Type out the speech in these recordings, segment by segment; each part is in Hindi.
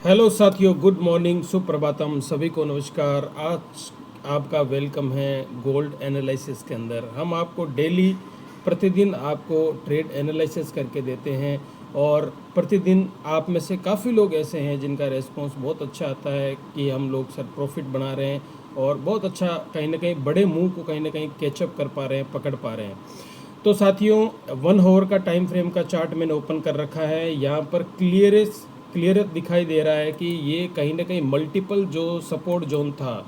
हेलो साथियों, गुड मॉर्निंग, सुप्रभातम, सभी को नमस्कार। आज आपका वेलकम है गोल्ड एनालिसिस के अंदर। हम आपको डेली प्रतिदिन आपको ट्रेड एनालिसिस करके देते हैं और प्रतिदिन आप में से काफ़ी लोग ऐसे हैं जिनका रेस्पॉन्स बहुत अच्छा आता है कि हम लोग सर प्रॉफिट बना रहे हैं और बहुत अच्छा कहीं ना कहीं बड़े मूव को कहीं ना कहीं कैचअप कर पा रहे हैं, पकड़ पा रहे हैं। तो साथियों, 1 आवर का टाइम फ्रेम का चार्ट मैंने ओपन कर रखा है। यहाँ पर क्लियर दिखाई दे रहा है कि ये कहीं ना कहीं मल्टीपल जो सपोर्ट जोन था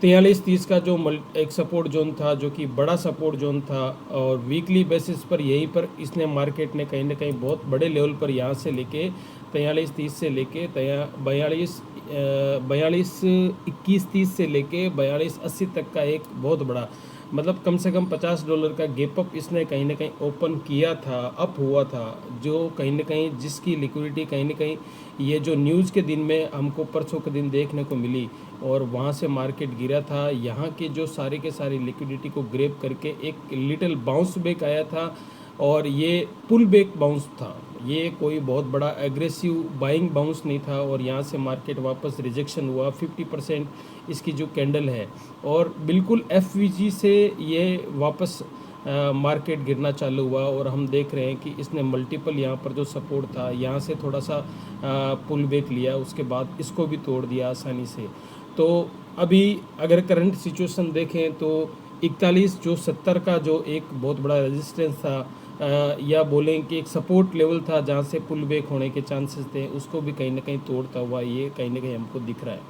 43-30 का, जो एक सपोर्ट जोन था जो कि बड़ा सपोर्ट जोन था, और वीकली बेसिस पर यहीं पर इसने मार्केट ने कहीं ना कहीं बहुत बड़े लेवल पर यहाँ से लेके 43-30 से लेके 42-21-30 से लेके 42-80 तक का एक बहुत बड़ा, मतलब कम से कम $50 का गैप अप इसने कहीं ना कहीं ओपन किया था, अप हुआ था, जो कहीं ना कहीं जिसकी लिक्विडिटी कहीं ना कहीं ये जो न्यूज़ के दिन में हमको परसों के दिन देखने को मिली और वहाँ से मार्केट गिरा था। यहाँ के जो सारे के सारी लिक्विडिटी को ग्रैब करके एक लिटिल बाउंस बैक आया था और ये पुल बैक बाउंस था। ये कोई बहुत बड़ा एग्रेसिव बाइंग बाउंस नहीं था और यहाँ से मार्केट वापस रिजेक्शन हुआ 50% इसकी जो कैंडल है, और बिल्कुल एफवीजी से ये वापस मार्केट गिरना चालू हुआ। और हम देख रहे हैं कि इसने मल्टीपल यहाँ पर जो सपोर्ट था यहाँ से थोड़ा सा पुल बैक लिया, उसके बाद इसको भी तोड़ दिया आसानी से। तो अभी अगर करंट सिचुएशन देखें तो 41 का जो एक बहुत बड़ा रेजिस्टेंस था, या बोलें कि एक सपोर्ट लेवल था जहाँ से पुल बैक होने के चांसेस थे, उसको भी कहीं ना कहीं तोड़ता हुआ ये कहीं ना कहीं हमको दिख रहा है।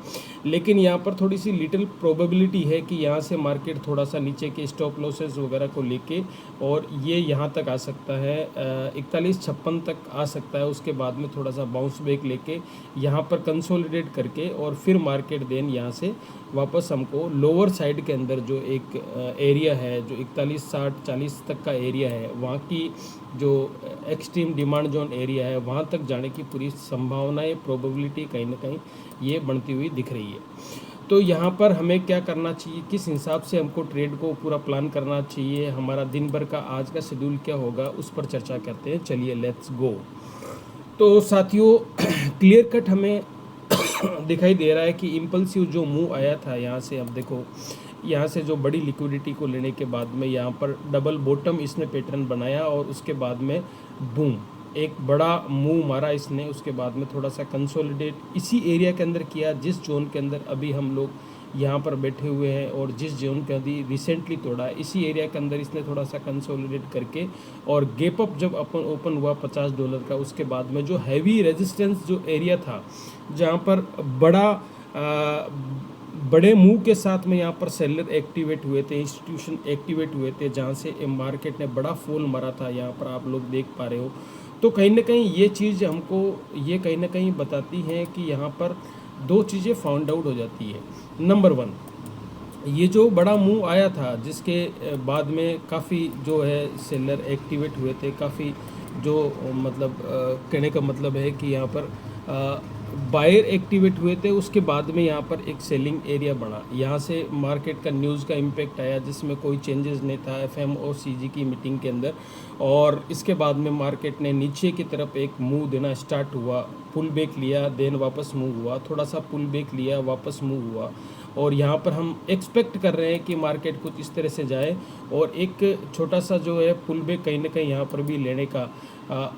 लेकिन यहाँ पर थोड़ी सी लिटिल प्रोबेबिलिटी है कि यहाँ से मार्केट थोड़ा सा नीचे के स्टॉप लॉसेस वगैरह को लेके और ये यहाँ तक आ सकता है, 41-56 तक आ सकता है। उसके बाद में थोड़ा सा बाउंस बैक लेके यहाँ पर कंसोलिडेट करके और फिर मार्केट देन यहाँ से वापस हमको लोअर साइड के अंदर जो एक एरिया है, जो 41-60-40 तक का एरिया है, वहाँ की जो एक्सट्रीम डिमांड जोन एरिया है, वहाँ तक जाने की पूरी संभावनाएं, प्रोबेबिलिटी कहीं ना कहीं ये बढ़ती हुई दिख रही है। तो यहाँ पर हमें क्या करना चाहिए, किस हिसाब से हमको ट्रेड को पूरा प्लान करना चाहिए, हमारा दिन भर का आज का शेड्यूल क्या होगा, उस पर चर्चा करते हैं। चलिए लेट्स गो। तो साथियों, क्लियर कट हमें दिखाई दे रहा है कि इम्पल्सिव जो मूव आया था यहाँ से, अब देखो यहाँ से जो बड़ी लिक्विडिटी को लेने के बाद में यहाँ पर डबल बॉटम इसने पैटर्न बनाया और उसके बाद में बूम एक बड़ा मूव मारा इसने। उसके बाद में थोड़ा सा कंसोलिडेट इसी एरिया के अंदर किया जिस जोन के अंदर अभी हम लोग यहाँ पर बैठे हुए हैं, और जिस जोन के अभी रिसेंटली तोड़ा है इसी एरिया के अंदर इसने थोड़ा सा कंसोलिडेट करके और गैप अप जब अपन ओपन हुआ $50 का, उसके बाद में जो हैवी रेजिस्टेंस जो एरिया था जहाँ पर बड़े मूव के साथ में यहाँ पर सेलर एक्टिवेट हुए थे, इंस्टीट्यूशन एक्टिवेट हुए थे, जहाँ से मार्केट ने बड़ा फॉल मारा था, यहाँ पर आप लोग देख पा रहे हो। तो कहीं ना कहीं ये चीज़ हमको ये कहीं ना कहीं बताती है कि यहाँ पर दो चीज़ें फाउंड आउट हो जाती है। नंबर 1, ये जो बड़ा मूव आया था जिसके बाद में काफ़ी जो है सेलर एक्टिवेट हुए थे, काफ़ी जो मतलब कहने का मतलब है कि यहाँ पर बायर एक्टिवेट हुए थे। उसके बाद में यहाँ पर एक सेलिंग एरिया बना, यहाँ से मार्केट का न्यूज़ का इम्पैक्ट आया जिसमें कोई चेंजेस नहीं था एफएम और सीजी की मीटिंग के अंदर, और इसके बाद में मार्केट ने नीचे की तरफ एक मूव देना स्टार्ट हुआ, पुल बैक लिया, देन वापस मूव हुआ, थोड़ा सा पुल बैक लिया, वापस मूव हुआ, और यहाँ पर हम एक्सपेक्ट कर रहे हैं कि मार्केट कुछ इस तरह से जाए और एक छोटा सा जो है पुल बैक कहीं ना कहीं यहाँ पर भी लेने का,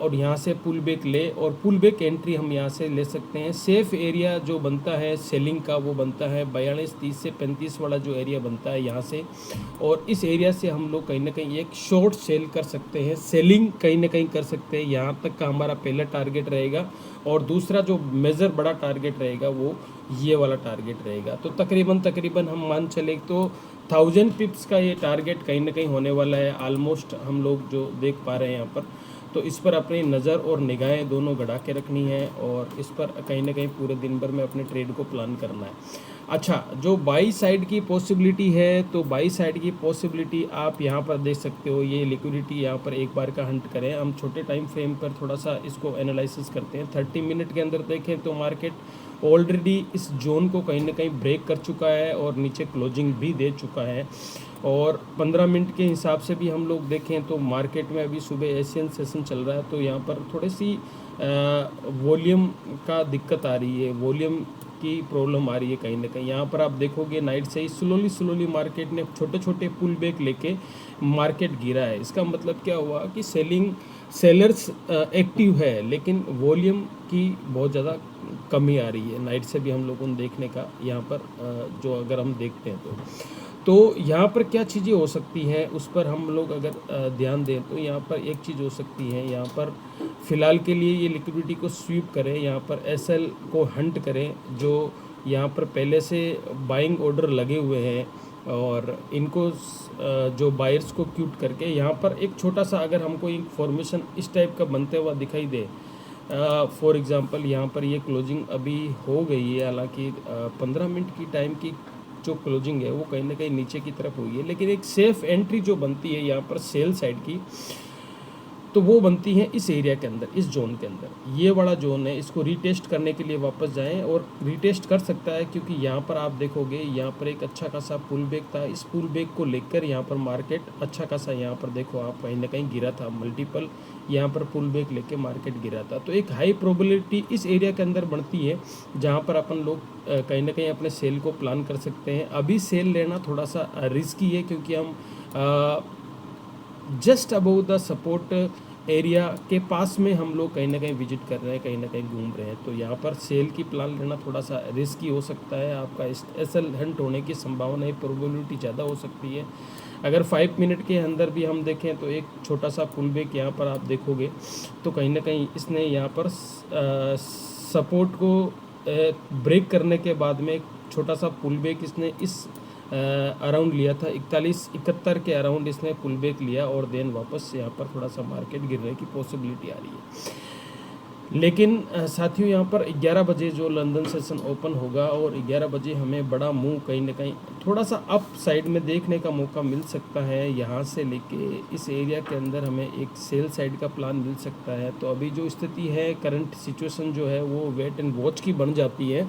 और यहाँ से पुल बैक ले और पुल बैक एंट्री हम यहाँ से ले सकते हैं। सेफ एरिया जो बनता है सेलिंग का वो बनता है 42-30 से 35 वाला जो एरिया बनता है यहाँ से, और इस एरिया से हम लोग कहीं ना कहीं एक शॉर्ट सेल कर सकते हैं, सेलिंग कहीं ना कहीं कर सकते हैं। यहाँ तक का हमारा पहला टारगेट रहेगा और दूसरा जो मेजर बड़ा टारगेट रहेगा वो ये वाला टारगेट रहेगा। तो तकरीबन हम मान चले तो 1000 पिप्स का ये टारगेट कहीं ना कहीं होने वाला है ऑलमोस्ट, हम लोग जो देख पा रहे हैं यहाँ पर। तो इस पर अपनी नज़र और निगाहें दोनों गड़ा के रखनी है और इस पर कहीं ना कहीं पूरे दिन भर में अपने ट्रेड को प्लान करना है। अच्छा, जो बाई साइड की पॉसिबिलिटी है, तो बाई साइड की पॉसिबिलिटी आप यहाँ पर देख सकते हो। ये लिक्विडिटी यहाँ पर एक बार का हंट करें, हम छोटे टाइम फ्रेम पर थोड़ा सा इसको एनालिसिस करते हैं। 30 मिनट के अंदर देखें तो मार्केट ऑलरेडी इस जोन को कहीं ना कहीं ब्रेक कर चुका है और नीचे क्लोजिंग भी दे चुका है। और 15 मिनट के हिसाब से भी हम लोग देखें तो मार्केट में अभी सुबह एशियन सेशन चल रहा है, तो यहाँ पर थोड़ी सी वॉल्यूम का दिक्कत आ रही है, वॉल्यूम की प्रॉब्लम आ रही है कहीं ना कहीं। यहाँ पर आप देखोगे नाइट से ही स्लोली मार्केट ने छोटे छोटे पुल बैक लेके मार्केट गिरा है। इसका मतलब क्या हुआ कि सेलर्स एक्टिव है, लेकिन वॉल्यूम की बहुत ज़्यादा कमी आ रही है। नाइट से भी हम लोगों ने देखने का यहाँ पर जो अगर हम देखते हैं तो यहाँ पर क्या चीज़ें हो सकती हैं उस पर हम लोग अगर ध्यान दें तो यहाँ पर एक चीज़ हो सकती है। यहाँ पर फ़िलहाल के लिए ये लिक्विडिटी को स्वीप करें, यहाँ पर एसएल को हंट करें, जो यहाँ पर पहले से बाइंग ऑर्डर लगे हुए हैं, और इनको जो बायर्स को क्यूट करके यहाँ पर एक छोटा सा अगर हमको इंफॉर्मेशन इस टाइप का बनते हुआ दिखाई दे, फॉर एग्ज़ाम्पल यहाँ पर ये क्लोजिंग अभी हो गई है, हालांकि 15 मिनट की टाइम की जो क्लोजिंग है वो कहीं ना कहीं नीचे की तरफ हुई है, लेकिन एक सेफ एंट्री जो बनती है यहाँ पर सेल साइड की, तो वो बनती है इस एरिया के अंदर, इस जोन के अंदर। ये बड़ा जोन है, इसको रीटेस्ट करने के लिए वापस जाएं, और रीटेस्ट कर सकता है क्योंकि यहाँ पर आप देखोगे यहाँ पर एक अच्छा खासा पुल बैक था। इस पुल बैक को लेकर यहाँ पर मार्केट अच्छा खासा, यहाँ पर देखो आप, कहीं ना कहीं गिरा था, मल्टीपल यहाँ पर पुल बैक लेके मार्केट गिरा था। तो एक हाई प्रोबेबिलिटी इस एरिया के अंदर बढ़ती है जहाँ पर अपन लोग कहीं ना कहीं अपने सेल को प्लान कर सकते हैं। अभी सेल लेना थोड़ा सा रिस्की है क्योंकि हम just above the support area के पास में हम लोग कहीं ना कहीं विजिट कर रहे हैं, कहीं ना कहीं घूम रहे हैं, तो यहाँ पर सेल की प्लान लेना थोड़ा सा रिस्की हो सकता है। आपका एसएल हंट होने की संभावना, प्रोबेबिलिटी ज़्यादा हो सकती है। अगर 5 मिनट के अंदर भी हम देखें तो एक छोटा सा पुल बैक यहाँ पर आप देखोगे तो कहीं ना कहीं इसने यहाँ पर सपोर्ट को ब्रेक करने के बाद में एक छोटा सा पुल बैक इसने इस अराउंड लिया था, 41-71 के अराउंड इसने पुल बैक लिया, और देन वापस यहाँ पर थोड़ा सा मार्केट गिरने की पॉसिबिलिटी आ रही है। लेकिन साथियों यहाँ पर 11 बजे जो लंदन सेशन ओपन होगा, और 11 बजे हमें बड़ा मूव कहीं ना कहीं थोड़ा सा अप साइड में देखने का मौका मिल सकता है। यहाँ से लेके इस एरिया के अंदर हमें एक सेल साइड का प्लान मिल सकता है। तो अभी जो स्थिति है, करंट सिचुएशन जो है वो वेट एंड वॉच की बन जाती है,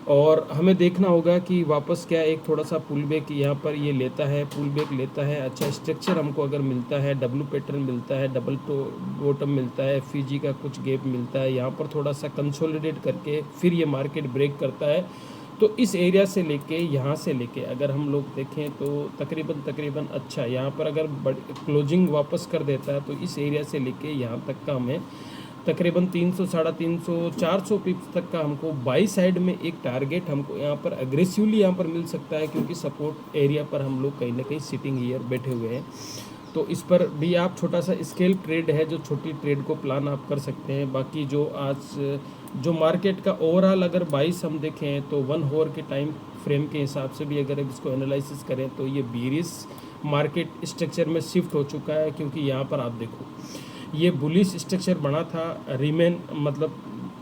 और हमें देखना होगा कि वापस क्या एक थोड़ा सा पुल बैक यहाँ पर ये लेता है, पुल बैक लेता है, अच्छा स्ट्रक्चर हमको अगर मिलता है, डब्लू पैटर्न मिलता है, डबल बॉटम मिलता है, फीजी का कुछ गैप मिलता है, यहाँ पर थोड़ा सा कंसोलिडेट करके फिर ये मार्केट ब्रेक करता है, तो इस एरिया से लेके यहाँ से लेके अगर हम लोग देखें तो तकरीबन अच्छा यहाँ पर अगर क्लोजिंग वापस कर देता है तो इस एरिया से लेके यहाँ तक का हमें तकरीबन 300, 350, 400 पिप्स तक का हमको बाई साइड में एक टारगेट हमको यहाँ पर अग्रेसिवली यहाँ पर मिल सकता है, क्योंकि सपोर्ट एरिया पर हम लोग कहीं ना कहीं सिटिंग ईयर बैठे हुए हैं। तो इस पर भी आप छोटा सा स्केल ट्रेड है, जो छोटी ट्रेड को प्लान आप कर सकते हैं। बाकी जो आज जो मार्केट का ओवरऑल अगर 22 हम देखें तो 1 आवर के टाइम फ्रेम के हिसाब से भी अगर इसको एनालिसिस करें तो ये बीरिश मार्केट स्ट्रक्चर में शिफ्ट हो चुका है, क्योंकि यहाँ पर आप देखो ये बुलिश स्ट्रक्चर बना था, रिमेन मतलब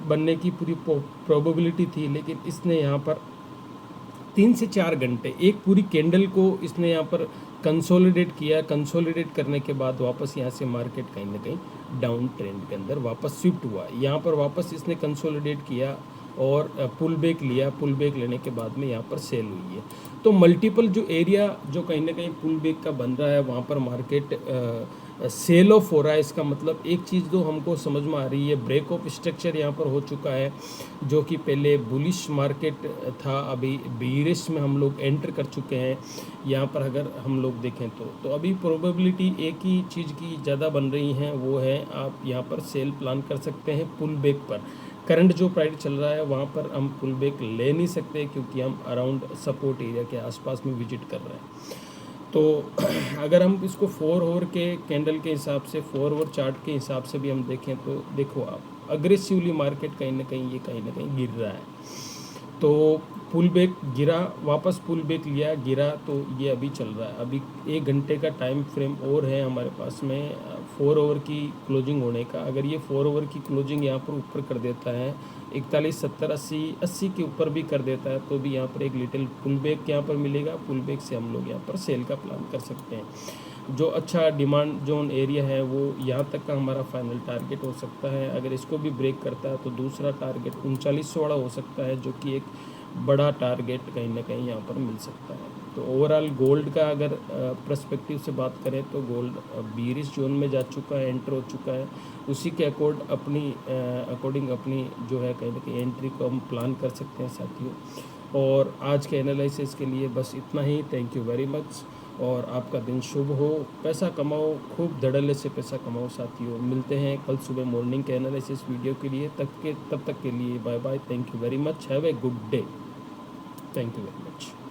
बनने की पूरी प्रोबेबिलिटी थी, लेकिन इसने यहाँ पर 3 से 4 घंटे एक पूरी कैंडल को इसने यहाँ पर कंसोलिडेट किया। कंसोलिडेट करने के बाद वापस यहाँ से मार्केट कहीं ना कहीं डाउन ट्रेंड के अंदर वापस शिफ्ट हुआ। यहाँ पर वापस इसने कंसोलिडेट किया और पुल बैक लिया, पुल बैक लेने के बाद में यहाँ पर सेल हुई है। तो मल्टीपल जो एरिया जो कहीं ना कहीं पुल बैक का बन रहा है वहाँ पर मार्केट सेल ऑफ हो रहा है। इसका मतलब एक चीज़ तो हमको समझ में आ रही है, ब्रेक ऑफ स्ट्रक्चर यहाँ पर हो चुका है, जो कि पहले बुलिश मार्केट था, अभी बीरिश में हम लोग एंटर कर चुके हैं। यहाँ पर अगर हम लोग देखें तो अभी प्रोबेबिलिटी एक ही चीज़ की ज़्यादा बन रही हैं, वो है आप यहाँ पर सेल प्लान कर सकते हैं पुल बैक पर। करंट जो प्राइस चल रहा है वहाँ पर हम पुल बैक ले नहीं सकते, क्योंकि हम अराउंड सपोर्ट एरिया के आसपास में विजिट कर रहे हैं। तो अगर हम इसको 4 आवर के कैंडल के हिसाब से, 4 आवर चार्ट के हिसाब से भी हम देखें तो देखो आप अग्रेसिवली मार्केट कहीं ना कहीं गिर रहा है। तो पुल बैक गिरा, वापस पुल बैक लिया, गिरा, तो ये अभी चल रहा है। अभी 1 घंटे का टाइम फ्रेम और है हमारे पास में 4 आवर की क्लोजिंग होने का। अगर ये 4 आवर की क्लोजिंग यहाँ पर ऊपर कर देता है 41, 70, 80, 80 के ऊपर भी कर देता है तो भी यहाँ पर एक लिटिल पुल बैक यहाँ पर मिलेगा। पुल बैक से हम लोग यहाँ पर सेल का प्लान कर सकते हैं। जो अच्छा डिमांड जोन एरिया है वो यहाँ तक का हमारा फाइनल टारगेट हो सकता है। अगर इसको भी ब्रेक करता है तो दूसरा टारगेट 3900 वाला हो सकता है, जो कि एक बड़ा टारगेट कहीं ना कहीं यहाँ पर मिल सकता है। तो ओवरऑल गोल्ड का अगर पर्सपेक्टिव से बात करें तो गोल्ड बीरिश जोन में जा चुका है, एंटर हो चुका है। उसी के अकॉर्डिंग अपनी जो है कहीं ना कहीं एंट्री को हम प्लान कर सकते हैं साथियों। और आज के एनालिसिस के लिए बस इतना ही। थैंक यू वेरी मच और आपका दिन शुभ हो। पैसा कमाओ, खूब धड़ल्ले से पैसा कमाओ साथियों। मिलते हैं कल सुबह मॉर्निंग के एनालिसिस वीडियो के लिए। तब तक के लिए bye bye. Thank you very much. Have a good day. Thank you very much.